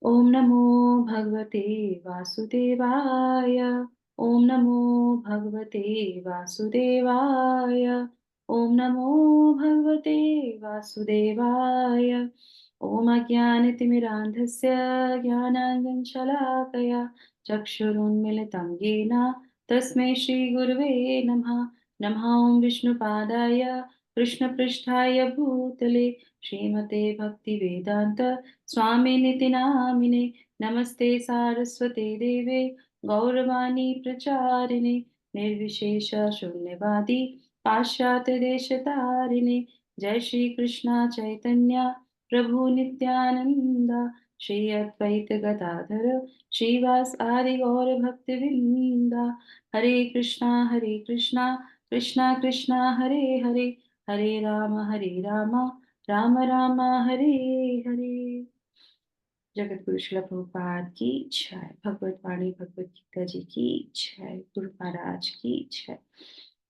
ओम नमो भगवते वासुदेवाय। ओम नमो भगवते वासुदेवाय। ओम नमो भगवते वासुदेवाय। ओम अज्ञानतिमिरान्धस्य ज्ञानाञ्जनशलाकया चक्षुरुन्मिलितं येन तस्मै श्रीगुरवे नमः। नमः ओं विष्णुपादाय कृष्णपृष्ठाय भूतले श्रीमते भक्तिवेदान्त स्वामिनिति नामिने। नमस्ते सारस्वते देवे गौरवाणी प्रचारिणे निर्विशेष शून्यवादी पाश्चात्य देशतारिणे। जय श्री कृष्णा चैतन्य प्रभु नित्यानंद श्री अद्वैत गदाधर श्रीवास आदि गौर भक्तवृंदा। हरे कृष्णा कृष्णा कृष्णा हरे हरे हरे राम राम राम हरे हरे। जगत गुरु श्रील प्रभुपाद की जय। भगवत वाणी भगवत गीता जी की जय। गुरु महाराज की जय।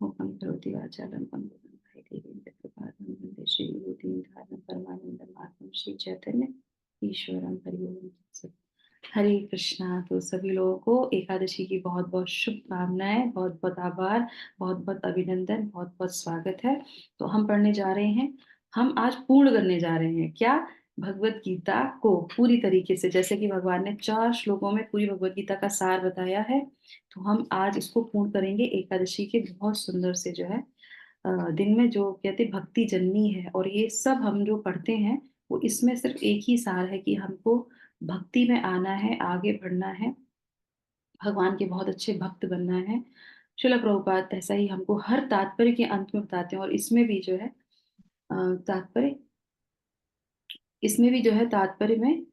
मुखम करोति वाचालं पंगुं लंघयते कृपातमं वन्दे श्री गुरु दीननाथं परमानंद माधवं श्री चैतन्य ईश्वरं हरि ओम तत्सत्। हरे कृष्णा। तो सभी लोगों को एकादशी की बहुत बहुत शुभकामनाएं, बहुत बहुत आभार, बहुत बहुत अभिनंदन, बहुत बहुत स्वागत है। तो हम पढ़ने जा रहे हैं, हम आज पूर्ण करने जा रहे हैं क्या, भगवत गीता को पूरी तरीके से। जैसे कि भगवान ने 4 श्लोकों में पूरी भगवत गीता का सार बताया है, तो हम आज इसको पूर्ण करेंगे एकादशी के बहुत सुंदर से जो है दिन में, जो कहते भक्ति जननी है। और ये सब हम जो पढ़ते हैं वो इसमें सिर्फ एक ही सार है कि हमको भक्ति में आना है, आगे बढ़ना है, भगवान के बहुत अच्छे भक्त बनना है। शिला प्रभुपाद ऐसा ही हमको हर तात्पर्य के अंत में बताते हैं। और इसमें भी जो है तात्पर्य, इसमें भी जो है तात्पर्य में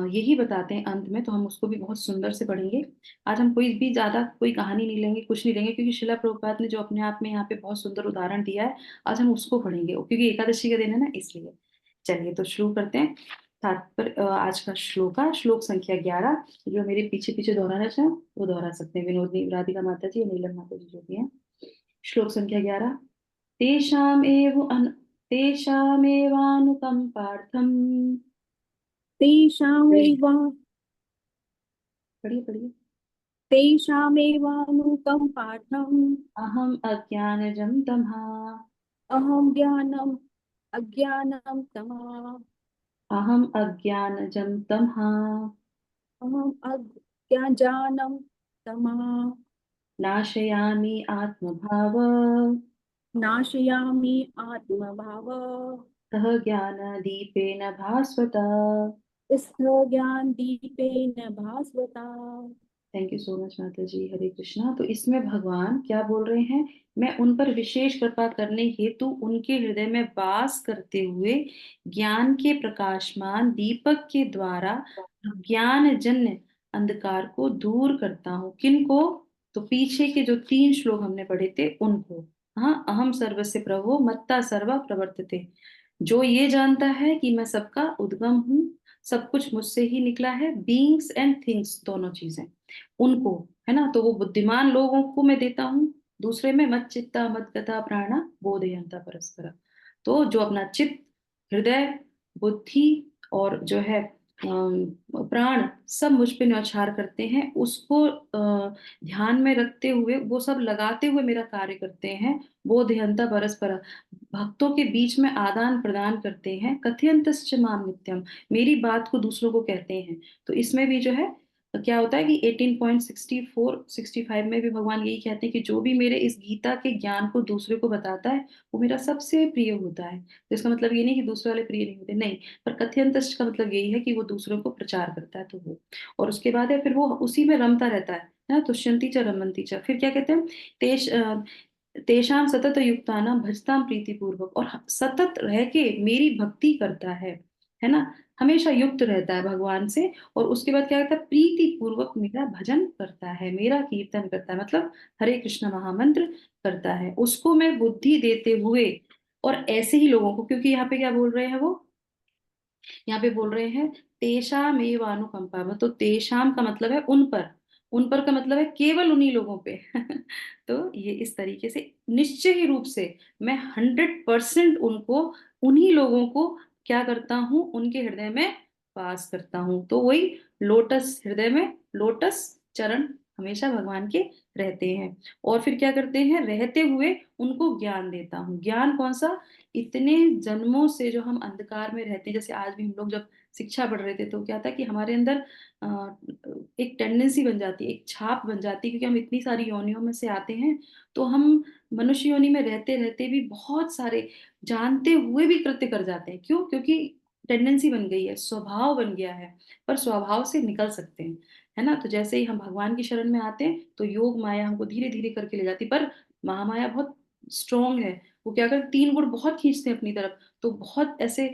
यही बताते हैं अंत में। तो हम उसको भी बहुत सुंदर से पढ़ेंगे। आज हम कोई भी ज्यादा कोई कहानी नहीं लेंगे, कुछ नहीं लेंगे, क्योंकि शिला प्रभुपाद ने जो अपने आप में यहाँ पे बहुत सुंदर उदाहरण दिया है, आज हम उसको पढ़ेंगे, क्योंकि एकादशी का दिन है ना, इसलिए। चलिए तो शुरू करते हैं। तात्पर्य आज का श्लोक संख्या 11। जो मेरे पीछे पीछे दोहराना चाहें वो दोहरा सकते हैं, विनोदनी राधिका माता जी और नीलम माता जी जो भी हैं। श्लोक संख्या 11। तेषामेव तेषामेवानुकम्पार्थम्। तेषामेव पढ़िए पढ़िए। तेषामेवानुकम्पार्थम् अहम अज्ञानजं तमः। अहं अज्ञानं तमः अहम अज्ञानजं तमः। अहम् अज्ञानं तमः नाशयामि आत्मभाव। नाशयामि आत्मभाव सह ज्ञानदीपेन भास्वता। स्थज्ञानदीपेन भास्वता। थैंक यू सो मच माता जी। हरे कृष्णा। तो इसमें भगवान क्या बोल रहे हैं, मैं उन पर विशेष कृपा करने हेतु उनके हृदय में वास करते हुए ज्ञान के प्रकाशमान दीपक के द्वारा ज्ञान जन्य अंधकार को दूर करता हूँ। किनको? तो पीछे के जो 3 श्लोक हमने पढ़े थे उनको। हाँ, अहम सर्वस्य प्रभो मत्ता सर्वा प्रवर्तते। जो ये जानता है कि मैं सबका उद्गम हूँ, सब कुछ मुझसे ही निकला है, बीइंग्स एंड थिंग्स दोनों चीजें उनको, है ना। तो वो बुद्धिमान लोगों को मैं देता हूँ। दूसरे में मत चित्ता मत गता प्राणा बोधयंता परस्पर। तो जो अपना चित्त, हृदय, बुद्धि और जो है प्राण सब मुझ पे न्यौछावर करते हैं, उसको ध्यान में रखते हुए, वो सब लगाते हुए मेरा कार्य करते हैं। बोधयंता परस्पर, भक्तों के बीच में आदान प्रदान करते हैं। कथयंतश्च माम नित्यम, मेरी बात को दूसरों को कहते हैं। तो इसमें भी जो है क्या होता है कि 18.64 65 में भी भगवान यही कहते हैं कि जो भी मेरे इस गीता के ज्ञान को दूसरे को बताता है वो मेरा सबसे प्रिय होता है। तो इसका मतलब ये नहीं कि दूसरे वाले प्रिय नहीं होते, नहीं। पर कथयंतश का मतलब यही है कि वो दूसरों को प्रचार करता है, तो वो। और उसके बाद है फिर वो उसी में रमता रहता है ना। तुष्यंती च रमंती च, फिर क्या कहते हैं, तेज तेषाम सतत युक्तानाम भजताम प्रीति पूर्वक, और सतत रह के मेरी भक्ति करता है ना, हमेशा युक्त रहता है भगवान से। और उसके बाद क्या कहता है, प्रीति पूर्वक मेरा भजन करता है, मेरा कीर्तन करता है, मतलब हरे कृष्ण महामंत्र करता है, उसको मैं बुद्धि देते हुए। और ऐसे ही लोगों को, क्योंकि यहाँ पे क्या बोल रहे हैं वो, यहाँ पे बोल रहे हैं तेषाम एव अनुकंपा। तो तेषाम का मतलब है उन पर, उन पर का मतलब है केवल उन्हीं लोगों पे। तो ये इस तरीके से निश्चय ही रूप से मैं 100% उनको, उन्हीं लोगों को क्या करता हूँ, उनके हृदय में वास करता हूँ। तो वही लोटस हृदय में लोटस चरण हमेशा भगवान के रहते हैं। और फिर क्या करते हैं, रहते हुए उनको ज्ञान देता हूँ। ज्ञान कौन सा, इतने जन्मों से जो हम अंधकार में रहते हैं, जैसे आज भी हम लोग जब शिक्षा पढ़ रहे थे तो क्या था कि हमारे अंदर अ, एक टेंडेंसी बन जाती है, एक छाप बन जाती है, क्योंकि हम इतनी सारी योनियों में से आते हैं। तो हम मनुष्य योनि में रहते रहते भी बहुत सारे जानते हुए भी कृत्य कर जाते हैं। क्यों? क्योंकि टेंडेंसी बन गई है, स्वभाव बन गया है। पर स्वभाव से निकल सकते हैं, है ना? तो जैसे ही हम भगवान की शरण में आते हैं तो योग माया हमको धीरे धीरे करके ले जाती है। पर महामाया बहुत स्ट्रांग है। वो क्या करते, तीन गुण बहुत खींचते हैं अपनी तरफ। तो बहुत ऐसे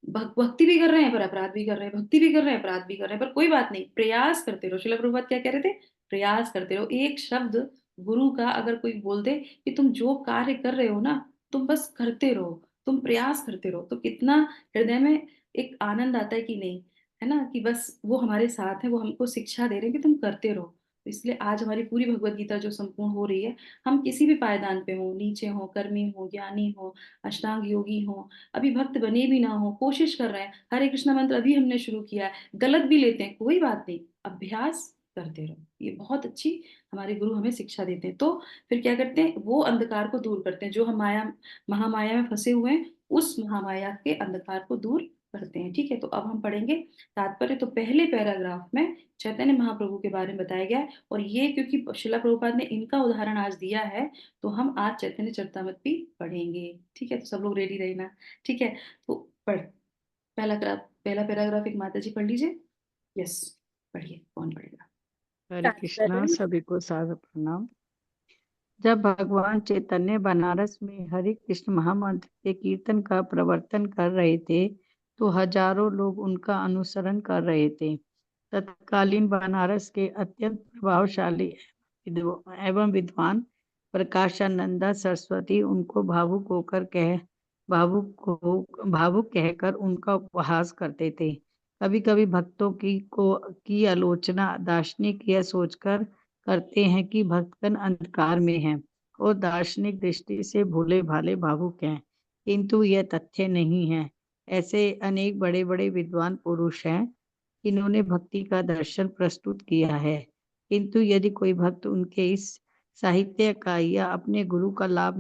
भक्ति भी कर रहे हैं पर अपराध भी कर रहे हैं, भक्ति भी कर रहे हैं अपराध भी कर रहे हैं, पर कोई बात नहीं, प्रयास करते रहो। शिला प्रभुपाद क्या कह रहे थे, प्रयास करते रहो। एक शब्द गुरु का अगर कोई बोल दे कि तुम जो कार्य कर रहे हो ना, तुम बस करते रहो, तुम प्रयास करते रहो, तो कितना हृदय में एक आनंद आता है कि नहीं, है ना, कि बस वो हमारे साथ है, वो हमको शिक्षा दे रहे हैं कि तुम करते रहो। तो इसलिए आज हमारी पूरी भगवत गीता जो संपूर्ण हो रही है, हम किसी भी पायदान पे हो, नीचे हो, कर्मी हो, ज्ञानी हो, अष्टांग योगी हो, अभी भक्त बने भी ना हो, कोशिश कर रहे हैं, हरे कृष्णा मंत्र अभी हमने शुरू किया है, गलत भी लेते हैं, कोई बात नहीं, अभ्यास करते रहो। ये बहुत अच्छी हमारे गुरु हमें शिक्षा देते हैं। तो फिर क्या करते हैं, वो अंधकार को दूर करते हैं, जो हम माया महामाया में फंसे हुए हैं, उस महामाया के अंधकार को दूर करते हैं। ठीक है, तो अब हम पढ़ेंगे तात्पर्य। तो पहले पैराग्राफ में चैतन्य महाप्रभु के बारे में बताया गया है, और ये क्योंकि शिला प्रभुपाद ने इनका उदाहरण आज दिया है, तो हम आज चैतन्य चरितामृत भी पढ़ेंगे। ठीक है, तो सब लोग रेडी रहना। ठीक है, तो पढ़, पहला पैराग्राफ एक माता जी पढ़ लीजिए। यस, पढ़िए, कौन पढ़ेगा? हरे कृष्णा, तात्पर्य। सभी को सादर प्रणाम। जब भगवान चैतन्य बनारस में हरे कृष्ण महामंत्र के कीर्तन का प्रवर्तन कर रहे थे तो हजारों लोग उनका अनुसरण कर रहे थे। तत्कालीन बनारस के अत्यंत प्रभावशाली एवं विद्वान प्रकाशानंदा सरस्वती उनको भावुक कहकर उनका उपहास करते थे। कभी कभी भक्तों की आलोचना दार्शनिक यह सोचकर करते हैं कि भक्तगण अंधकार में हैं और दार्शनिक दृष्टि से भोले भाले भावुक हैं, किंतु यह तथ्य नहीं है। ऐसे अनेक बड़े बड़े विद्वान पुरुष हैं, इन्होंने भक्ति का दर्शन प्रस्तुत किया है, किंतु यदि कोई भक्त उनके इस साहित्य का या अपने गुरु का लाभ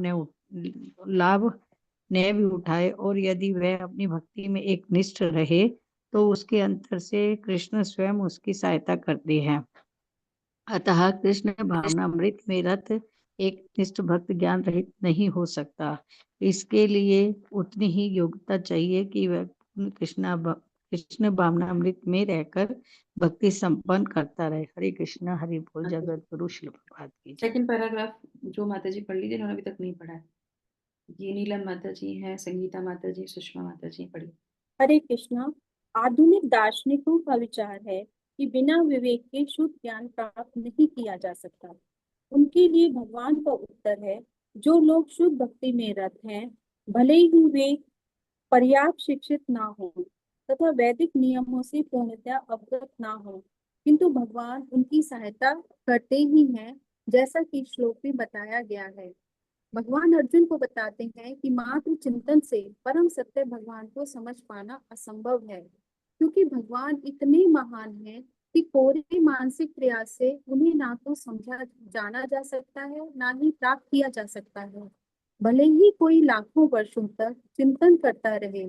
न भी उठाए और यदि वह अपनी भक्ति में एक निष्ठ रहे तो उसके अंतर से कृष्ण स्वयं उसकी सहायता करते हैं। अतः कृष्ण भावनामृत में रत एक निष्ठ भक्त ज्ञान रहित नहीं हो सकता। इसके लिए उतनी ही योग्यता चाहिए कि वह कृष्ण भावनामृत में रहकर भक्ति संपन्न करता रहे। हरे कृष्णा, हरि बोल, जगत गुरु शिल प्रभात की जय। सेकंड पैराग्राफ जो माता जी पढ़ लीजिए, उन्होंने अभी तक नहीं पढ़ा है। ये नीलम माता जी हैं, संगीता माता जी, सुषमा माता जी, पढ़िए। हरे कृष्णा। आधुनिक दार्शनिकों का विचार है कि बिना विवेक के शुद्ध ज्ञान प्राप्त नहीं किया जा सकता। उनके लिए भगवान का उत्तर है, जो लोग शुद्ध भक्ति में रत हैं, भले ही वे पर्याप्त शिक्षित ना हो तथा वैदिक नियमों से पूर्णतया अवगत ना हो, किंतु भगवान उनकी सहायता करते ही हैं, जैसा कि श्लोक में बताया गया है। भगवान अर्जुन को बताते हैं कि मात्र चिंतन से परम सत्य भगवान को समझ पाना असंभव है, क्योंकि भगवान इतने महान हैं कि कोरे मानसिक प्रयास से उन्हें ना तो समझा जाना जा सकता है, ना ही प्राप्त किया जा सकता है। भले ही कोई लाखों वर्षों तक चिंतन करता रहे,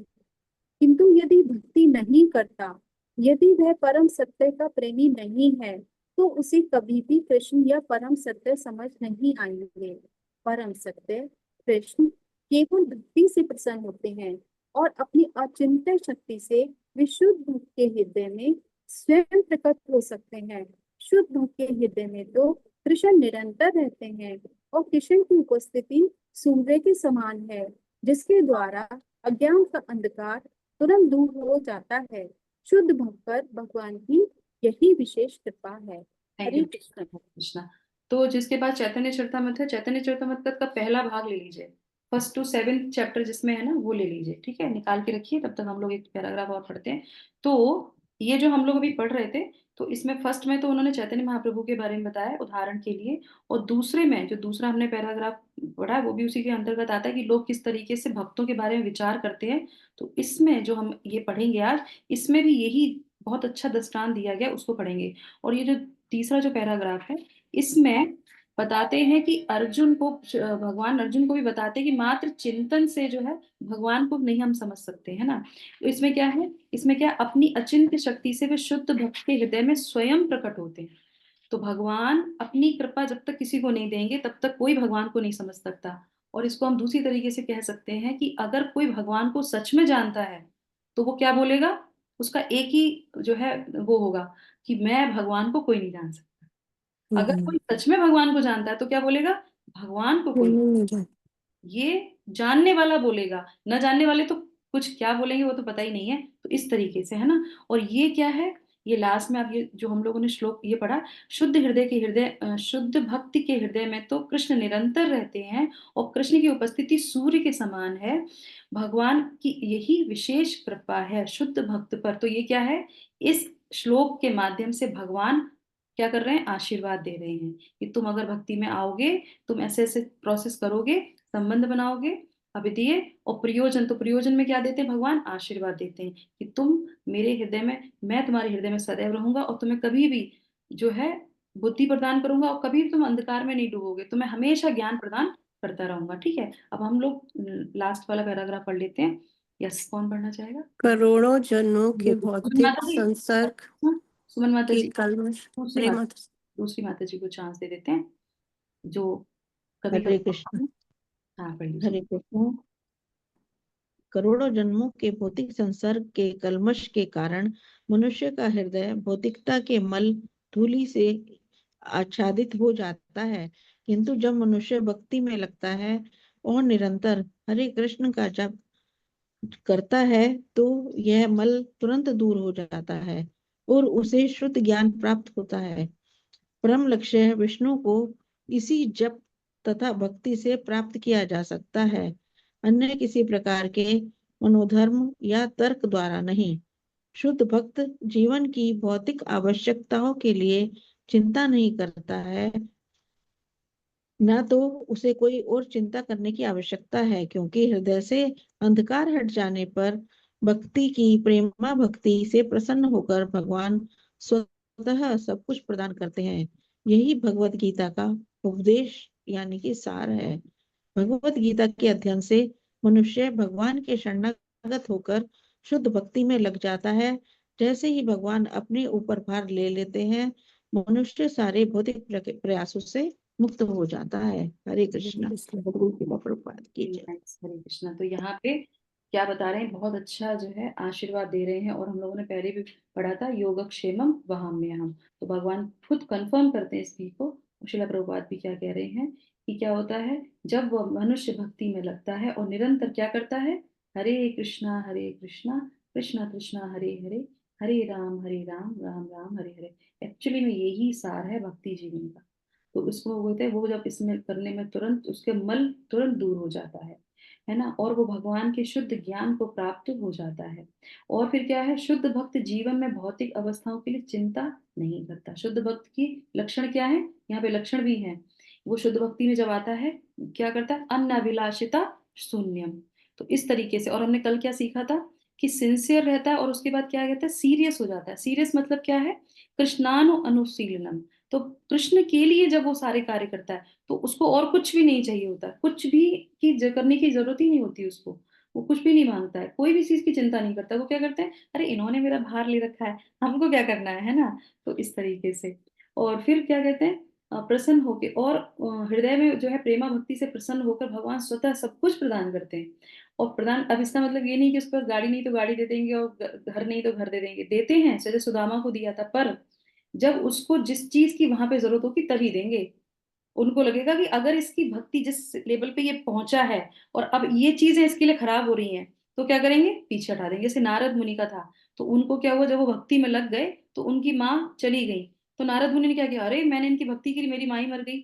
किंतु यदि भक्ति नहीं करता, यदि वह परम सत्य का प्रेमी नहीं है, तो उसे कभी भी कृष्ण या परम सत्य समझ नहीं आएंगे। परम सत्य कृष्ण केवल भक्ति से प्रसन्न होते हैं और अपनी अचिंत्य शक्ति से विशुद्ध भक्त के हृदय में स्वयं प्रकट हो सकते हैं। शुद्ध भक्त के हृदय में तो कृष्ण निरंतर रहते हैं और कृष्ण की उपस्थिति सूर्य के समान है, जिसके द्वारा अज्ञान का अंधकार तुरंत दूर हो जाता है। शुद्ध भक्त पर भगवान की यही विशेष कृपा है। Thank Hare you Krishna. Krishna. तो जिसके पास चैतन्य चरितामृत है, चैतन्य चरितामृत का पहला भाग ले लीजिए, फर्स्ट टू सेवेंथ चैप्टर जिसमें है ना, वो ले लीजिए। ठीक है, निकाल के रखिए, तब तक हम लोग एक पैराग्राफ और पढ़ते हैं। तो ये जो हम लोग अभी पढ़ रहे थे, तो इसमें फर्स्ट में तो उन्होंने चैतन्य महाप्रभु के बारे में बताया उदाहरण के लिए, और दूसरे में जो दूसरा हमने पैराग्राफ पढ़ा है वो भी उसी के अंतर्गत आता है कि लोग किस तरीके से भक्तों के बारे में विचार करते हैं। तो इसमें जो हम ये पढ़ेंगे आज, इसमें भी यही बहुत अच्छा दृष्टांत दिया गया, उसको पढ़ेंगे। और ये जो तीसरा जो पैराग्राफ है, इसमें बताते हैं कि अर्जुन को, भगवान अर्जुन को भी बताते हैं कि मात्र चिंतन से जो है भगवान को नहीं हम समझ सकते, है ना। तो इसमें क्या है, इसमें क्या, अपनी अचिंत्य शक्ति से वे शुद्ध भक्त के हृदय में स्वयं प्रकट होते हैं। तो भगवान अपनी कृपा जब तक किसी को नहीं देंगे तब तक कोई भगवान को नहीं समझ सकता। और इसको हम दूसरी तरीके से कह सकते हैं कि अगर कोई भगवान को सच में जानता है तो वो क्या बोलेगा, उसका एक ही जो है वो होगा कि मैं भगवान को कोई नहीं जान सकता। अगर कोई सच में भगवान को जानता है तो क्या बोलेगा, भगवान को कोई, ये जानने वाला बोलेगा, न जानने वाले तो कुछ क्या बोलेंगे वो तो पता ही नहीं है। तो इस तरीके से, है ना। और ये क्या है, ये लास्ट में अब ये जो हम लोगों ने श्लोक ये पढ़ा, शुद्ध भक्ति के हृदय में तो कृष्ण निरंतर रहते हैं और कृष्ण की उपस्थिति सूर्य के समान है। भगवान की यही विशेष कृपा है शुद्ध भक्त पर। तो ये क्या है, इस श्लोक के माध्यम से भगवान क्या कर रहे हैं, आशीर्वाद दे रहे हैं कि तुम अगर भक्ति में आओगे, तुम ऐसे ऐसे प्रोसेस करोगे, संबंध बनाओगे अद्वितीय। और प्रयोजन, तो प्रयोजन में क्या देते हैं भगवान, आशीर्वाद देते हैं कि तुम मेरे हृदय में, मैं तुम्हारे हृदय में सदैव रहूंगा और तुम्हें कभी भी जो है बुद्धि प्रदान करूंगा और कभी भी तुम अंधकार में नहीं डूबोगे, तुम्हें हमेशा ज्ञान प्रदान करता रहूंगा। ठीक है, अब हम लोग लास्ट वाला पैराग्राफ पढ़ लेते हैं। यस, कौन पढ़ना चाहेगा? करोड़ों जनों के सुमन भौतिक माता जी, संसर्ग सुमन माता के जी, कलमश। दूसरी अरे माता, माता, दूसरी माता जी को चांस दे देते हैं जो कभी हरे कभी। कृष्ण। हाँ, पढ़ लीजिए। हरे कृष्ण। करोड़ों जन्मों के भौतिक संसर्ग के कलमश के कारण मनुष्य का हृदय भौतिकता के मल धूलि से आच्छादित हो जाता है। किंतु जब मनुष्य भक्ति में लगता है और निरंतर हरे कृष्ण का जप करता है तो यह मल तुरंत दूर हो जाता है और उसे शुद्ध ज्ञान प्राप्त होता है। परम लक्ष्य विष्णु को इसी जप तथा भक्ति से प्राप्त किया जा सकता है, अन्य किसी प्रकार के मनोधर्म या तर्क द्वारा नहीं। शुद्ध भक्त जीवन की भौतिक आवश्यकताओं के लिए चिंता नहीं करता है, न तो उसे कोई और चिंता करने की आवश्यकता है, क्योंकि हृदय से अंधकार हट जाने पर भक्ति की प्रेमा भक्ति से प्रसन्न होकर भगवान स्वतः सब कुछ प्रदान करते हैं। यही भगवत गीता का उपदेश यानी कि सार है। भगवत गीता के अध्ययन से मनुष्य भगवान के शरणागत होकर शुद्ध भक्ति में लग जाता है। जैसे ही भगवान अपने ऊपर भार ले लेते हैं, मनुष्य सारे भौतिक प्रयासों से मुक्त हो जाता है। हरे कृष्णा। प्रभुपाद की जय। हरे कृष्णा। तो यहाँ पे क्या बता रहे हैं, बहुत अच्छा जो है आशीर्वाद दे रहे हैं। और हम लोगों ने पहले भी पढ़ा था, योगक्षेमम वहाम्यहम्। तो भगवान खुद कंफर्म करते हैं इस चीज को। श्रील प्रभुपाद भी क्या कह रहे हैं कि क्या होता है जब वह मनुष्य भक्ति में लगता है और निरंतर क्या करता है, हरे कृष्णा कृष्णा कृष्णा हरे हरे, हरे राम राम राम हरे हरे। एक्चुअली में यही सार है भक्ति जीवन का। तो उसको वो बोलते हैं, वो जब इसमें करने में तुरंत उसके मल तुरंत दूर हो जाता है ना। और वो भगवान के शुद्ध ज्ञान को प्राप्त हो जाता है। और फिर क्या है, शुद्ध भक्त जीवन में भौतिक अवस्थाओं के लिए चिंता नहीं करता। शुद्ध भक्त की लक्षण क्या है, यहाँ पे लक्षण भी है। वो शुद्ध भक्ति में जब आता है क्या करता है, अनभिलाषिता शून्यम। तो इस तरीके से, और हमने कल क्या सीखा था कि सिंसियर रहता है और उसके बाद क्या कहता है, सीरियस हो जाता है। सीरियस मतलब क्या है, कृष्णानु अनुशीलनम। तो कृष्ण के लिए जब वो सारे कार्य करता है तो उसको और कुछ भी नहीं चाहिए होता, कुछ भी करने की जरूरत ही नहीं होती उसको। वो कुछ भी नहीं मांगता है, कोई भी चीज की चिंता नहीं करता। वो क्या करते हैं, अरे इन्होंने मेरा भार ले रखा है, हमको क्या करना है ना। तो इस तरीके से। और फिर क्या कहते हैं, प्रसन्न होके और हृदय में जो है प्रेमा भक्ति से प्रसन्न होकर भगवान स्वतः सब कुछ प्रदान करते हैं। और प्रदान, अब इसका मतलब ये नहीं कि उसके पास गाड़ी नहीं तो गाड़ी दे देंगे और घर नहीं तो घर दे देंगे। देते हैं, जैसे सुदामा को दिया था, पर जब उसको जिस चीज की वहां पे जरूरत होगी तभी देंगे। उनको लगेगा कि अगर इसकी भक्ति जिस लेवल पे ये पहुंचा है और अब ये चीजें इसके लिए खराब हो रही हैं, तो क्या करेंगे, पीछे हटा देंगे। जैसे नारद मुनि का था, तो उनको क्या हुआ, जब वो भक्ति में लग गए तो उनकी माँ चली गई। तो नारद मुनि ने क्या किया, अरे मैंने इनकी भक्ति के लिए मेरी माँ ही मर गई।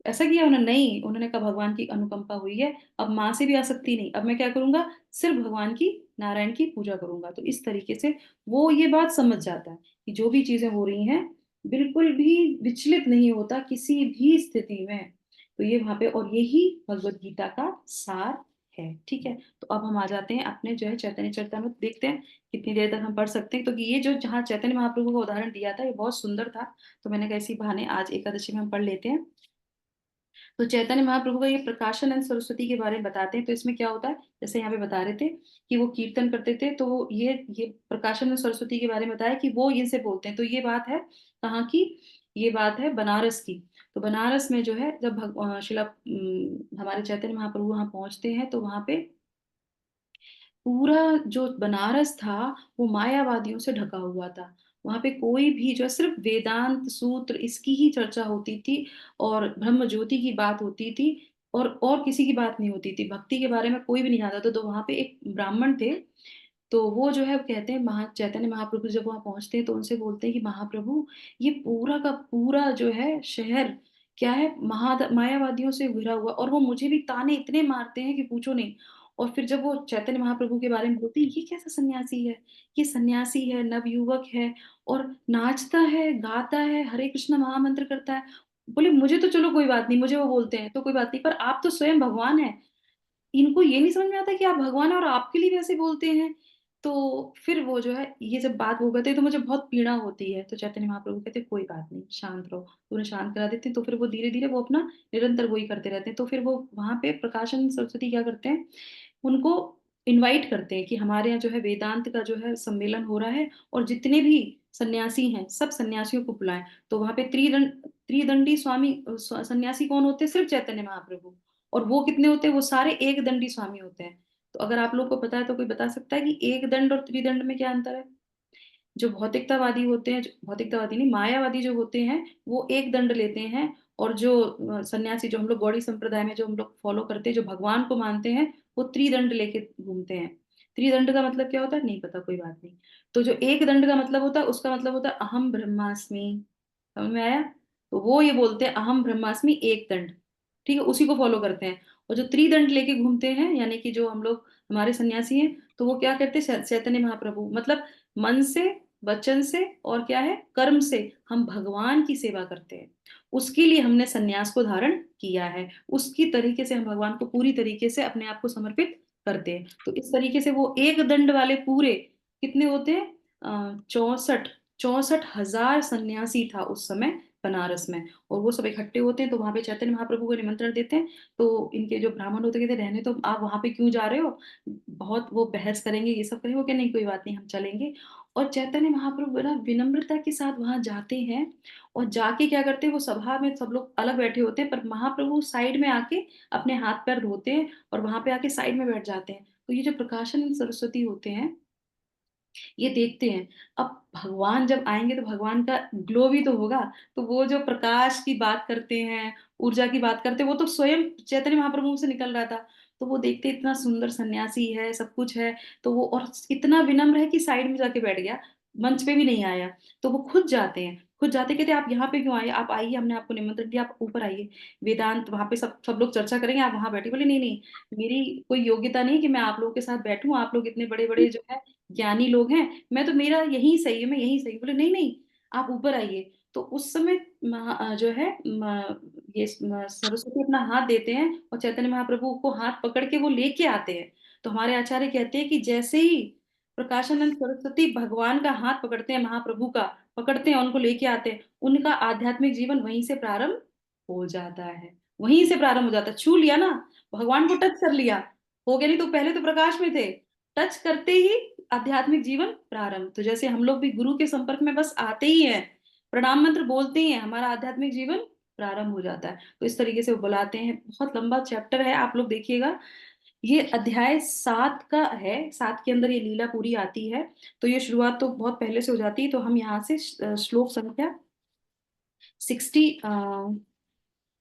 ऐसा किया उन्होंने? नहीं, उन्होंने कहा भगवान की अनुकंपा हुई है, अब माँ से भी आसक्ति नहीं, अब मैं क्या करूंगा, सिर्फ भगवान की, नारायण की पूजा करूंगा। तो इस तरीके से वो ये बात समझ जाता है कि जो भी चीजें हो रही हैं बिल्कुल भी विचलित नहीं होता किसी भी स्थिति में। तो ये वहां पे, और यही भगवत गीता का सार है। ठीक है, तो अब हम आ जाते हैं अपने जो है चैतन्य चरितामृत, देखते हैं कितनी देर तक हम पढ़ सकते हैं। तो ये जो जहाँ चैतन्य महाप्रभु का उदाहरण दिया था ये बहुत सुंदर था, तो मैंने कहा इसी बहाने आज एकादशी में हम पढ़ लेते हैं। तो चैतन्य महाप्रभु का ये प्रकाशन एंड सरस्वती के बारे में बताते हैं। तो इसमें क्या होता है, जैसे यहाँ पे बता रहे थे कि वो कीर्तन करते थे, तो वो ये प्रकाशन एंड सरस्वती के बारे में बताया कि वो इनसे बोलते हैं। तो ये बात है कहाँ की, ये बात है बनारस की। तो बनारस में जो है जब हमारे चैतन्य महाप्रभु वहां पहुंचते हैं, तो वहां पे पूरा जो बनारस था वो मायावादियों से ढका हुआ था। वहां पे कोई भी जो है सिर्फ वेदांत सूत्र इसकी ही चर्चा होती थी, और ब्रह्म ज्योति की बात होती थी, और किसी की बात नहीं होती थी। भक्ति के बारे में कोई भी नहीं जानता था। तो वहां पे एक ब्राह्मण थे, तो वो जो है कहते हैं चैतन्य महाप्रभु जब वहां पहुंचते हैं तो उनसे बोलते हैं कि महाप्रभु, ये पूरा का पूरा जो है शहर क्या है, मायावादियों से घिरा हुआ, और वो मुझे भी ताने इतने मारते हैं कि पूछो नहीं। और फिर जब वो चैतन्य महाप्रभु के बारे में बोलते हैं, ये कैसा सन्यासी है, ये सन्यासी है, नवयुवक है, और नाचता है, गाता है, हरे कृष्ण महामंत्र करता है। बोले मुझे तो चलो कोई बात नहीं, मुझे वो बोलते हैं तो कोई बात नहीं, पर आप तो स्वयं भगवान है। इनको ये नहीं समझ में आता कि आप भगवान हैं और आपके लिए वैसे बोलते हैं। तो फिर वो जो है ये जब बात हो गई तो मुझे बहुत पीड़ा होती है। तो चैतन्य महाप्रभु कहते कोई बात नहीं, शांत रहो, तो उन्हें शांत करा देते हैं। तो फिर वो धीरे धीरे वो अपना निरंतर वही करते रहते हैं। तो फिर वो वहां पे प्रकाशन सरस्वती क्या करते हैं, उनको इनवाइट करते हैं कि हमारे यहाँ जो है वेदांत का जो है सम्मेलन हो रहा है, और जितने भी सन्यासी हैं सब सन्यासियों को बुलाएं। तो वहां पे त्रिदंडी स्वामी सन्यासी कौन होते हैं, सिर्फ चैतन्य महाप्रभु। और वो कितने होते हैं, वो सारे एक दंडी स्वामी होते हैं। तो अगर आप लोग को पता है तो कोई बता सकता है कि एक दंड और त्रिदंड में क्या अंतर है। जो भौतिकतावादी होते हैं, भौतिकतावादी नहीं, मायावादी जो होते हैं वो एक दंड लेते हैं, और जो सन्यासी जो हम लोग गौड़ी संप्रदाय में जो हम लोग फॉलो करते हैं, जो भगवान को मानते हैं, वो त्रिदंड लेके घूमते हैं। त्रिदंड का मतलब क्या होता है नहीं पता, कोई बात नहीं। तो जो एक दंड का मतलब होता है उसका मतलब होता है अहम ब्रह्मास्मि। समझ में आया। तो वो ये बोलते हैं अहम ब्रह्मास्मि एक दंड, ठीक है, उसी को फॉलो करते हैं। और जो त्रिदंड लेके घूमते हैं यानी कि जो हम लोग हमारे सन्यासी हैं, तो वो क्या करते हैं, चैतन्य महाप्रभु मतलब मन से, वचन से, और क्या है, कर्म से हम भगवान की सेवा करते हैं। उसके लिए हमने सन्यास को धारण किया है, उसकी तरीके से हम भगवान को पूरी तरीके से अपने आप को समर्पित करते हैं। तो इस तरीके से वो एक दंड वाले पूरे कितने होते हैं, 64,000 सन्यासी था उस समय बनारस में। और वो सब इकट्ठे होते हैं, तो वहां पे चैतन्य महाप्रभु को निमंत्रण देते हैं। तो इनके जो ब्राह्मण होते कहते रहने तो आप वहां पे क्यों जा रहे हो, बहुत वो बहस करेंगे, ये सब करेंगे। वो क्या नहीं कोई बात नहीं, हम चलेंगे। और चैतन्य महाप्रभु ना विनम्रता के साथ वहां जाते हैं, और जाके क्या करते हैं, वो सभा में सब लोग अलग बैठे होते हैं, पर महाप्रभु साइड में आके अपने हाथ पैर धोते हैं, और वहां पे आके साइड में बैठ जाते हैं। तो ये जो प्रकाशन सरस्वती होते हैं ये देखते हैं। अब भगवान जब आएंगे तो भगवान का ग्लो भी तो होगा। तो वो जो प्रकाश की बात करते हैं, ऊर्जा की बात करते हैं, वो तो स्वयं चैतन्य महाप्रभु से निकल रहा था। तो वो देखते इतना सुंदर सन्यासी है, सब कुछ है, तो वो और इतना विनम्र है कि साइड में जाके बैठ गया, मंच पे भी नहीं आया। तो वो खुद जाते हैं, खुद जाते कहते आप यहाँ पे क्यों आए, आप आइए, हमने आपको निमंत्रण दिया, आप ऊपर आइए, वेदांत वहां पे सब सब लोग चर्चा करेंगे, आप वहां बैठे। बोले नहीं नहीं, मेरी कोई योग्यता नहीं कि मैं आप लोगों के साथ बैठूं, आप लोग इतने बड़े बड़े जो है ज्ञानी लोग हैं, मैं तो मेरा यही सही है, मैं यही सही। बोले नहीं नहीं, आप ऊपर आइए। तो उस समय जो है सरस्वती अपना हाथ देते हैं, और चैतन्य महाप्रभु को हाथ पकड़ के वो लेके आते हैं। तो हमारे आचार्य कहते हैं कि जैसे ही प्रकाशानंद सरस्वती भगवान का हाथ पकड़ते हैं, महाप्रभु का पकड़ते हैं, उनको लेके आते हैं, उनका आध्यात्मिक जीवन वहीं से प्रारंभ हो जाता है। वहीं से प्रारंभ हो जाता है, छू लिया ना, भगवान को टच कर लिया, हो गया। नहीं तो पहले तो प्रकाश में थे, टच करते ही आध्यात्मिक जीवन प्रारंभ। तो जैसे हम लोग भी गुरु के संपर्क में बस आते ही हैं, प्रणाम मंत्र बोलते ही हैं, हमारा आध्यात्मिक जीवन प्रारंभ हो जाता है। तो इस तरीके से वो बुलाते हैं। बहुत लंबा चैप्टर है, आप लोग देखिएगा। ये अध्याय 7 का है, 7 के अंदर ये लीला पूरी आती है। तो ये शुरुआत तो बहुत पहले से हो जाती है। तो हम यहाँ से श्लोक संख्या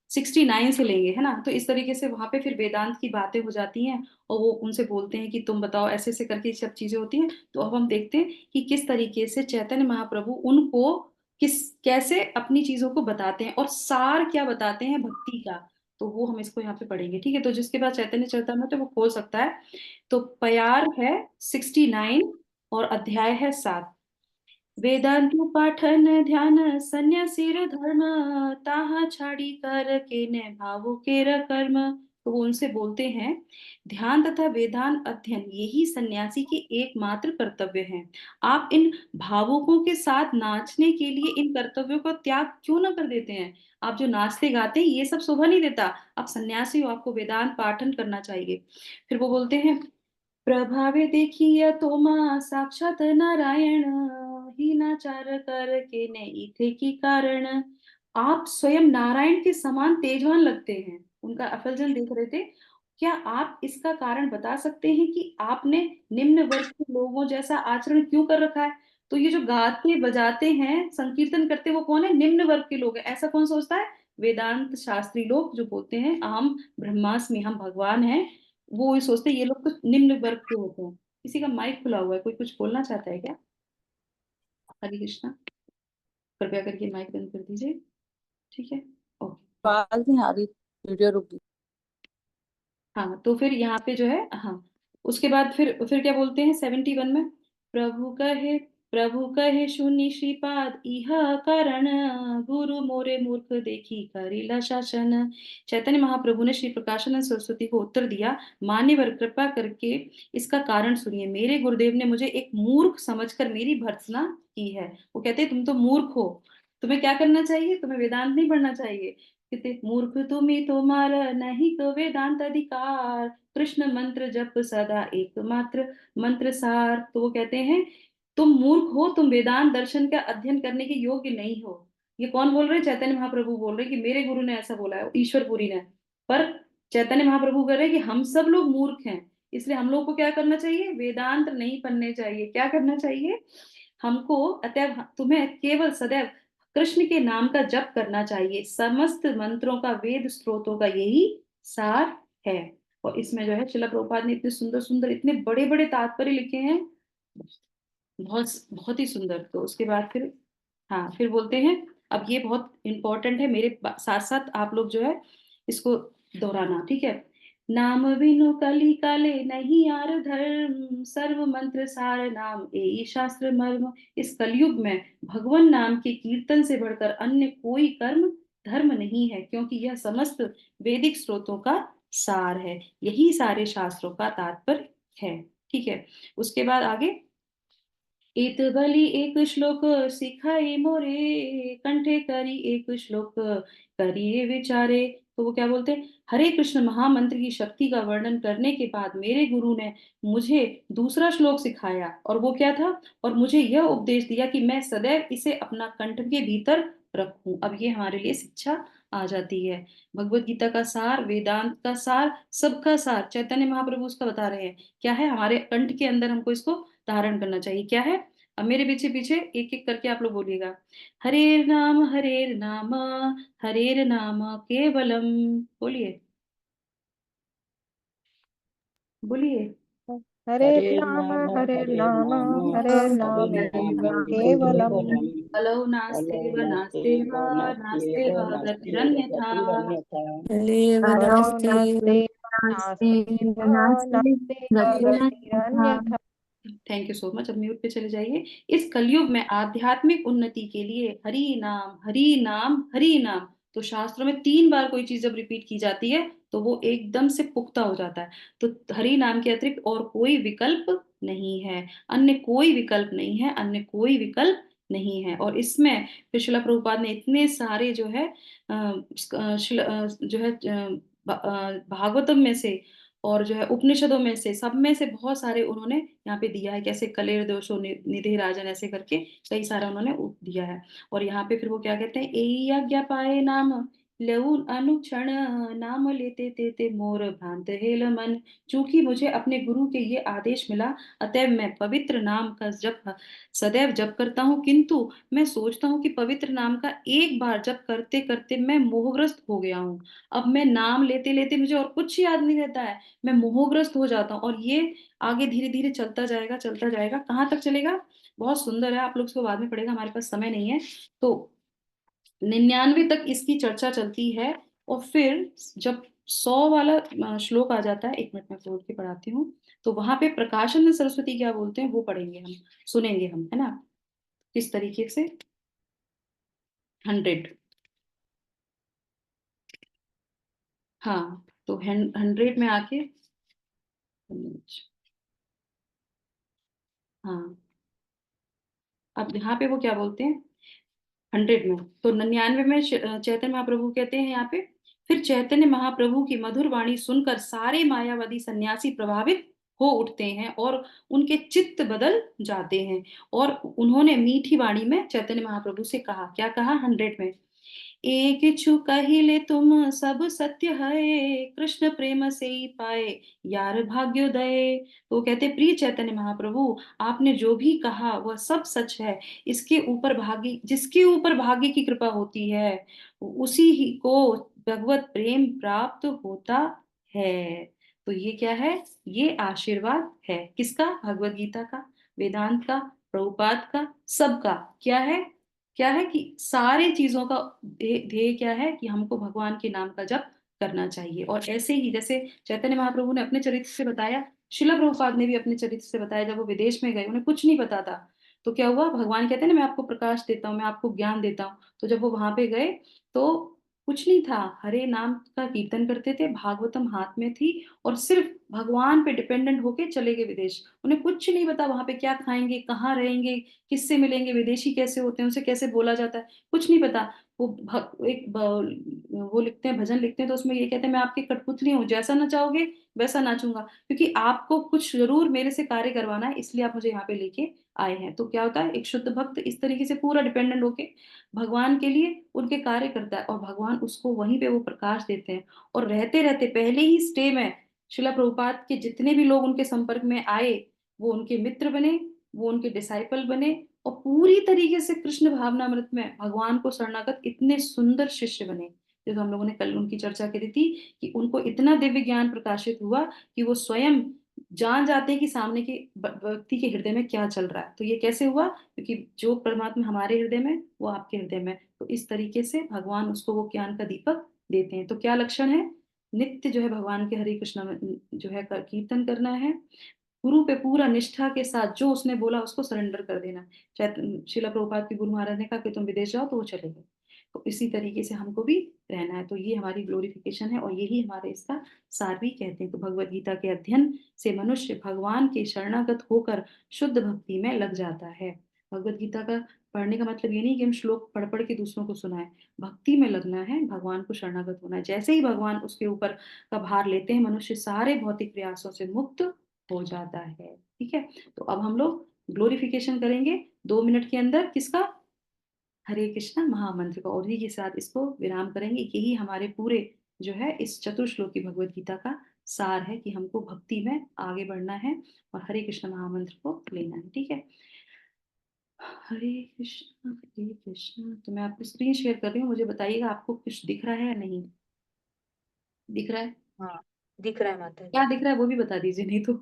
69 से लेंगे, है ना। तो इस तरीके से वहां पे फिर वेदांत की बातें हो जाती हैं, और वो उनसे बोलते हैं कि तुम बताओ, ऐसे ऐसे करके सब चीजें होती हैं। तो अब हम देखते हैं कि किस तरीके से चैतन्य महाप्रभु उनको किस कैसे अपनी चीजों को बताते हैं, और सार क्या बताते हैं भक्ति का। तो वो हम इसको यहाँ पे पढ़ेंगे, ठीक है। तो जिसके बाद चैतन्य चरितामृत है वो खोल सकता है। तो प्यार है 69, और अध्याय है 7। वेदांतु पाठन ध्यान सन्यासीर धर्म, ताहा छाड़ी कर के ने भावु केर कर्म, तो वो उनसे बोलते हैं, ध्यान तथा वेदांत अध्ययन यही सन्यासी के एकमात्र कर्तव्य हैं। आप इन भावुकों के साथ नाचने के लिए इन कर्तव्यों का त्याग क्यों ना कर देते हैं? आप जो नाचते गाते हैं ये सब शोभा नहीं देता। आप सन्यासी हो, आपको वेदांत पाठन करना चाहिए। फिर वो बोलते हैं, प्रभावे देखिए तो माँ साक्षात नारायण, हीनाचार करके नहीं थे की कारण। आप स्वयं नारायण के समान तेजवान लगते हैं। उनका अफलजन देख रहे थे। क्या आप इसका कारण बता सकते हैं कि आपने निम्न वर्ग के लोगों जैसा आचरण क्यों कर रखा है? तो ये जो गाते बजाते हैं, संकीर्तन करते हैं, वो कौन है? निम्न वर्ग के लोग हैं। ऐसा कौन सोचता है? वेदांत शास्त्री लोग जो बोलते हैं अहम ब्रह्मास्मि, हम भगवान हैं, वो ये सोचते हैं ये लोग तो निम्न वर्ग के होते हैं। किसी का माइक खुला हुआ है, कोई कुछ बोलना चाहता है क्या? हरे कृष्णा, कृपया करके माइक बंद कर दीजिए। ठीक है, ओके। आवाज नहीं आ रही, वीडियो रुक गई। हाँ, तो फिर यहाँ पे जो है, हाँ, उसके बाद फिर क्या बोलते हैं 71 में, प्रभु कहे सुनि श्रीपाद इह कारण, गुरु मोरे मूर्ख देखी करिला शासन। चैतन्य महाप्रभु ने श्री प्रकाशानंद सरस्वती को उत्तर दिया, मान्यवर कृपा करके इसका कारण सुनिए। मेरे गुरुदेव ने मुझे एक मूर्ख समझकर मेरी भर्त्सना की है। वो कहते हैं तुम तो मूर्ख हो, तुम्हें क्या करना चाहिए? तुम्हें वेदांत नहीं पढ़ना चाहिए। कहते मूर्ख तुम्हें तुम्हारा नहीं तो वेदांत अधिकार, कृष्ण मंत्र जप सदा एकमात्र मंत्र सार। तो वो कहते हैं तुम मूर्ख हो, तुम वेदांत दर्शन का अध्ययन करने के योग्य नहीं हो। ये कौन बोल रहे हैं? चैतन्य महाप्रभु बोल रहे हैं कि मेरे गुरु ने ऐसा बोला है, ईश्वरपुरी ने। पर चैतन्य महाप्रभु कह रहे हैं कि हम सब लोग मूर्ख हैं, इसलिए हम लोग को क्या करना चाहिए? वेदांत नहीं पढ़ने चाहिए। क्या करना चाहिए हमको? अतएव तुम्हें केवल सदैव कृष्ण के नाम का जप करना चाहिए। समस्त मंत्रों का, वेद स्त्रोतों का यही सार है। और इसमें जो है शिला प्रभुपाद ने इतने सुंदर सुंदर, इतने बड़े बड़े तात्पर्य लिखे हैं, बहुत बहुत ही सुंदर। तो उसके बाद फिर, हाँ, फिर बोलते हैं, अब ये बहुत इंपॉर्टेंट है, मेरे साथ साथ आप लोग जो है इसको दोहराना, ठीक है। नाम बिनु कली काले नहीं यार धर्म, सर्व मंत्र सार नाम ए शास्त्र मर्म। इस कलयुग में भगवान नाम के कीर्तन से बढ़कर अन्य कोई कर्म धर्म नहीं है, क्योंकि यह समस्त वैदिक स्रोतों का सार है, यही सारे शास्त्रों का तात्पर्य है। ठीक है, उसके बाद आगे, इत बलि एक श्लोक सिखाई मोरे, कंठे करी एक श्लोक करिए विचारे। तो वो क्या बोलते हैं, हरे कृष्ण महामंत्र की शक्ति का वर्णन करने के बाद मेरे गुरु ने मुझे दूसरा श्लोक सिखाया, और वो क्या था? और मुझे यह उपदेश दिया कि मैं सदैव इसे अपना कंठ के भीतर रखूं। अब ये हमारे लिए शिक्षा आ जाती है। भगवत गीता का सार, वेदांत का सार, सबका सार चैतन्य महाप्रभु उसका बता रहे हैं। क्या है? हमारे कंठ के अंदर हमको इसको धारण करना चाहिए। क्या है? अब मेरे पीछे पीछे एक एक करके आप लोग बोलिएगा। हरेर नाम हरेर नाम केवलम। बोलिए, बोलिए। हरे हरे नाम नाम हरे हरे नाम नाम हरे हरे नाम नाम केवलम। केवलम। कलौ कलो नास्तेव नास्तेव नास्तेव नास्त्येव नास्तेव नास्त्येव गतिरन्यथा। गतिरन्यथा। लेव करो नास्ति नास्ति नास्ते नास्ति नास्ते नास्ति गतिरन्यथा। गतिरन्यथा। Thank you so much. अब म्यूट पे चले जाइए। इस कलयुग में आध्यात्मिक उन्नति के लिए हरि नाम हरि नाम हरि नाम। तो शास्त्रों में 3 बार कोई चीज जब रिपीट की जाती है तो वो एकदम से पुख्ता हो जाता है। तो हरि नाम के अतिरिक्त और कोई विकल्प नहीं है, अन्य कोई विकल्प नहीं है, अन्य कोई विकल्प नहीं है। और इसमें फिर शिला प्रभुपाद ने इतने सारे जो है जो है भागवतम में से और जो है उपनिषदों में से, सब में से बहुत सारे उन्होंने यहाँ पे दिया है। कैसे कलेर दोषो निधि राजन, ऐसे करके कई सारा उन्होंने दिया है। और यहाँ पे फिर वो क्या कहते हैं, एई आज्ञा पाए नाम लऊ अनुक्षण, नाम लेते तेते मोर भ्रांत हेल मन। चूंकि मुझे अपने गुरु के ये आदेश मिला, अतएव मैं पवित्र नाम का जप सदैव जप करता हूँ। किंतु मैं सोचता हूँ कि पवित्र नाम का एक बार जप करते करते मैं मोहग्रस्त हो गया हूँ। अब मैं नाम लेते लेते मुझे और कुछ याद नहीं रहता है, मैं मोहग्रस्त हो जाता हूँ। और ये आगे धीरे धीरे चलता जाएगा, चलता जाएगा। कहाँ तक चलेगा? बहुत सुंदर है, आप लोग इसको बाद में पढ़ेगा, हमारे पास समय नहीं है। तो 99 तक इसकी चर्चा चलती है। और फिर जब 100 वाला श्लोक आ जाता है, एक मिनट में खोल के पढ़ाती हूँ, तो वहां पे प्रकाशन सरस्वती क्या बोलते हैं वो पढ़ेंगे हम, सुनेंगे हम, है ना, किस तरीके से। 100, हाँ, तो 100 में आके, हाँ, अब यहाँ पे वो क्या बोलते हैं 100 में, तो 99 में चैतन्य महाप्रभु कहते हैं यहाँ पे, फिर चैतन्य महाप्रभु की मधुर वाणी सुनकर सारे मायावादी सन्यासी प्रभावित हो उठते हैं और उनके चित्त बदल जाते हैं। और उन्होंने मीठी वाणी में चैतन्य महाप्रभु से कहा, क्या कहा 100 में, एक छु कहिले तुम सब सत्य है, कृष्ण प्रेम से ही पाए यार भाग्योदय। तो वो कहते, प्रिय चैतन्य महाप्रभु, आपने जो भी कहा वह सब सच है, इसके ऊपर भाग्य, जिसके ऊपर भाग्य की कृपा होती है उसी ही को भगवत प्रेम प्राप्त होता है। तो ये क्या है, ये आशीर्वाद है किसका, भगवत गीता का, वेदांत का, प्रभुपाद का, सबका। क्या है, क्या है कि सारे चीजों का ध्येय क्या है कि हमको भगवान के नाम का जप करना चाहिए। और ऐसे ही जैसे चैतन्य महाप्रभु ने अपने चरित्र से बताया, शिला प्रभुपाद ने भी अपने चरित्र से बताया, जब वो विदेश में गए उन्हें कुछ नहीं पता था, तो क्या हुआ, भगवान कहते हैं ना मैं आपको प्रकाश देता हूँ, मैं आपको ज्ञान देता हूँ। तो जब वो वहां पे गए तो कुछ नहीं था, हरे नाम का कीर्तन करते थे, भागवतम हाथ में थी, और सिर्फ भगवान पे डिपेंडेंट होके चले गए विदेश। उन्हें कुछ नहीं पता वहां पे क्या खाएंगे, कहाँ रहेंगे, किससे मिलेंगे, विदेशी कैसे होते हैं, उनसे कैसे बोला जाता है, कुछ नहीं पता। वो वो लिखते हैं, भजन लिखते हैं, तो उसमें ये कहते हैं, मैं आपकी कठपुतली हूँ, जैसा नचाओगे वैसा नाचूंगा, क्योंकि आपको कुछ जरूर मेरे से कार्य करवाना है, इसलिए आप मुझे यहाँ पे लेके आए हैं। तो क्या होता है, एक शुद्ध भक्त इस तरीके से पूरा डिपेंडेंट होके भगवान के लिए उनके कार्य करता है, और भगवान उसको वहीं पे वो प्रकाश देते हैं। और रहते रहते पहले ही स्टे में शिला प्रभुपाद के जितने भी लोग उनके संपर्क में आए, वो उनके मित्र बने, वो उनके डिसाइपल बने, और पूरी तरीके से कृष्ण भावनामृत में भगवान को शरणागत इतने सुंदर शिष्य बने। जैसे हम लोगों ने कल उनकी चर्चा करी थी कि उनको इतना दिव्य ज्ञान प्रकाशित हुआ कि वो स्वयं जान जाते हैं कि सामने के व्यक्ति के हृदय में क्या चल रहा है। तो ये कैसे हुआ, क्योंकि जो परमात्मा हमारे हृदय में वो आपके हृदय में, तो इस तरीके से भगवान उसको वो ज्ञान का दीपक देते हैं। तो क्या लक्षण है, नित्य जो है भगवान के हरे कृष्ण जो है कीर्तन करना है, गुरु पे पूरा निष्ठा के साथ जो उसने बोला उसको सरेंडर कर देना। चाहे शिला प्रभुपाद के गुरु महाराज ने कहा कि तुम विदेश जाओ, तो वो चले गए। तो इसी तरीके से हमको भी रहना है। तो ये हमारी ग्लोरिफिकेशन है, और यही हमारे इसका सार भी कहते हैं। तो भगवत गीता के अध्ययन से मनुष्य भगवान के शरणागत होकर शुद्ध भक्ति में लग जाता है। भगवत गीता का पढ़ने का मतलब ये नहीं कि हम श्लोक पढ़ पढ़ के दूसरों को सुनाएं, भक्ति में लगना है, भगवान को शरणागत होना है। जैसे ही भगवान उसके ऊपर का भार लेते हैं, मनुष्य सारे भौतिक प्रयासों से मुक्त हो जाता है। ठीक है, तो अब हम लोग ग्लोरिफिकेशन करेंगे 2 मिनट के अंदर, किसका, हरे कृष्णा महामंत्र का, और उन्हीं के साथ इसको विराम करेंगे। यही हमारे पूरे जो है इस चतुर्श्लोकी भगवत गीता का सार है कि हमको भक्ति में आगे बढ़ना है और हरे कृष्ण महामंत्र को लेना है। ठीक है, हरे कृष्णा। तो मैं आपको स्क्रीन शेयर कर रही हूँ, मुझे बताइएगा आपको कुछ दिख रहा है या नहीं दिख रहा है। हाँ, दिख रहा है माता क्या जी। दिख रहा है वो भी बता दीजिए, नहीं तो।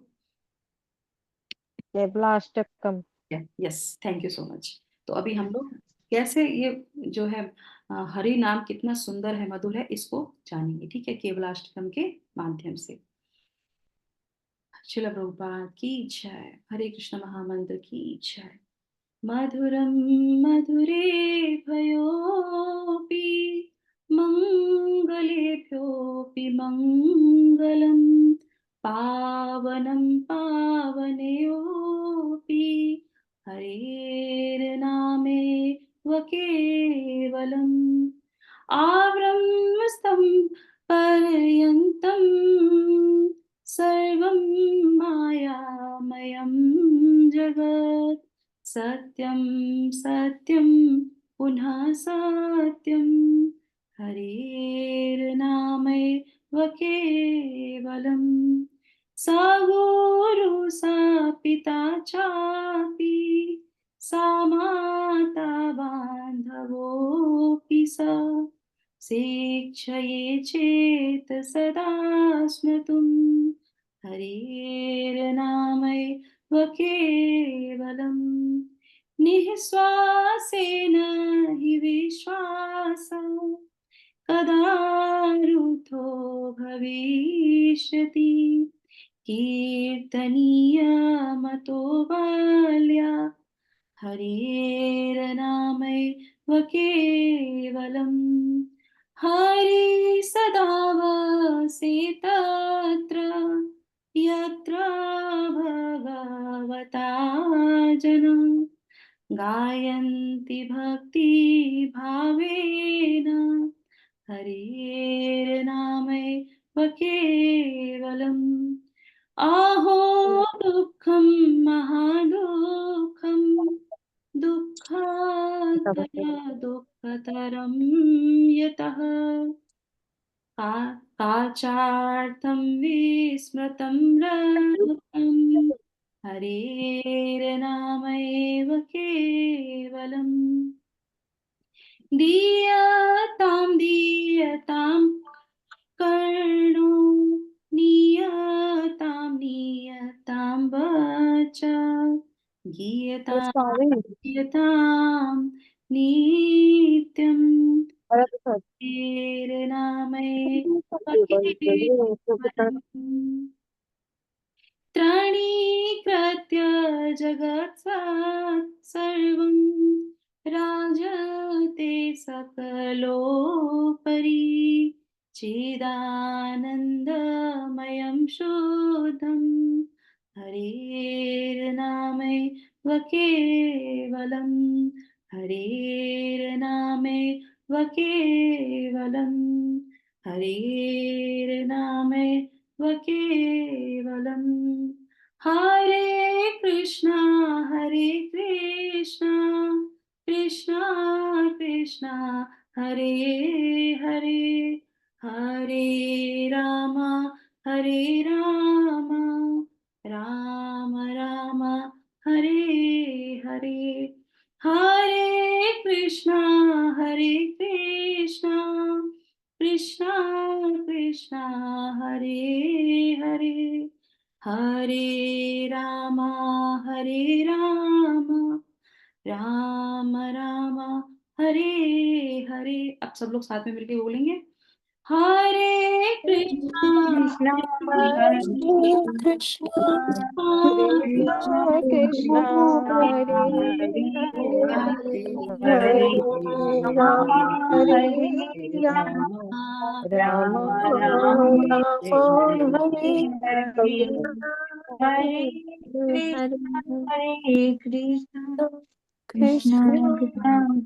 Kevalashtakam. Yes, thank you so much. तो अभी हम लोग कैसे ये जो है हरि नाम कितना सुंदर है, मधुर है, इसको जानेंगे। ठीक है, केवलाष्टकम के माध्यम से। शिला प्रभुपाद की जय, हरे कृष्ण महामंत्र की जय। मधुरम मधुरे भयोपि मंगलेभ्योऽपि मंगलम, पावनं पावनयोऽपि हरेर्नामेव केवलम्। आब्रह्मस्तं पर्यन्तं सर्वं मायामयं जगत्, सत्यं सत्यं पुनः सत्यं, हरेर्नामैव केवलम्। स गुरु सा पिता चापि, सा माता बान्धवोऽपि स, शिक्षये चेत् सदा स्मृतुं, हरेर्नामैव केवलम्। निःश्वासेन हि विश्वासः कदारुथो भविष्यति, कीर्तनीयमतो बल्या, हरेर्नामैव केवलम्। हरि सदा वसे तत्र यत्र भगवता जना गायन्ति भक्ति भावेन हरेर्नामैव केवलम् अहो दुःखं महादुःखं दुःखतरं यतः काचार्थं विस्मृतं रत्नं हरेर्नामैव केवलम् दीयतां कर्णो नियतां वच गीयतां नित्यं हरेर्नामैव केवलम् त्राणीकृत्य जगत् सर्वं राजते सकलोपरि चिदानन्दमयं शुद्धं हरेर्नामैव केवलम् हरेर्नामैव केवलम् हरेर्नामैव केवलम् हरे कृष्णा कृष्णा कृष्णा हरे हरे हरे राम राम राम हरे हरे हरे कृष्णा कृष्णा कृष्णा हरे हरे हरे राम राम राम हरे हरे। अब सब लोग साथ में मिलके बोलेंगे हरे कृष्णा कृष्णा हरे कृष्ण कृष्णा कृष्ण हरे हरे हरे राम राम हरे हरे राम राम राम राम हरे हरे हरे हरे कृष्ण कृष्ण कृष्ण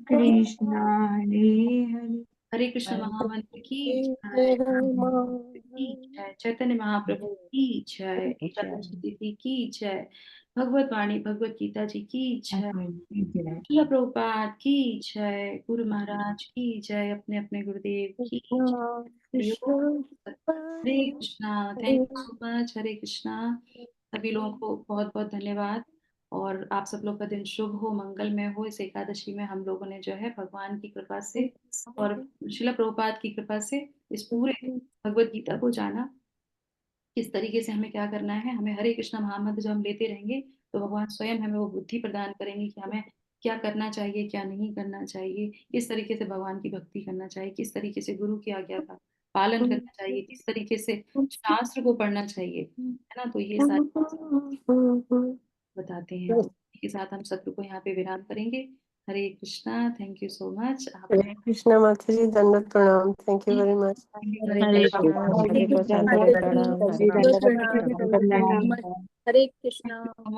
कृष्ण हरे हरे हरे कृष्ण महामंत्र की हरे जय की जय चैतन्य महाप्रभु की जय चतुर्दशी तिथि की जय भगवत वाणी भगवत गीता जी की जय श्रील प्रभुपाद की जय गुरु महाराज की जय अपने अपने गुरुदेव की जय। Hare Krishna thank you so much Hare Krishna सभी लोगों को बहुत बहुत धन्यवाद और आप सब लोग का दिन शुभ हो मंगलमय हो। इस एकादशी में हम लोगों ने जो है भगवान की कृपा से और श्रील प्रभुपाद की कृपा से इस पूरे भगवत गीता को जाना किस तरीके से हमें क्या करना है। हमें हरे कृष्णा महामंत्र जब हम लेते रहेंगे तो भगवान स्वयं हमें वो बुद्धि प्रदान करेंगे कि हमें क्या करना चाहिए क्या नहीं करना चाहिए, किस तरीके से भगवान की भक्ति करना चाहिए, किस तरीके से गुरु की आज्ञा का पालन करना चाहिए, किस तरीके से शास्त्र को पढ़ना चाहिए, है ना। तो ये सारी बताते हैं। तो इसी के साथ हम सत्र को यहाँ पे विराम करेंगे। Hare Krishna thank you so much. आप हरे कृष्णा माता जी, दंडवत प्रणाम। Thank you very much. Hare Krishna Hare Krishna Hare प्रणाम हरे हरे कृष्ण। कृष्ण हरे कृष्ण।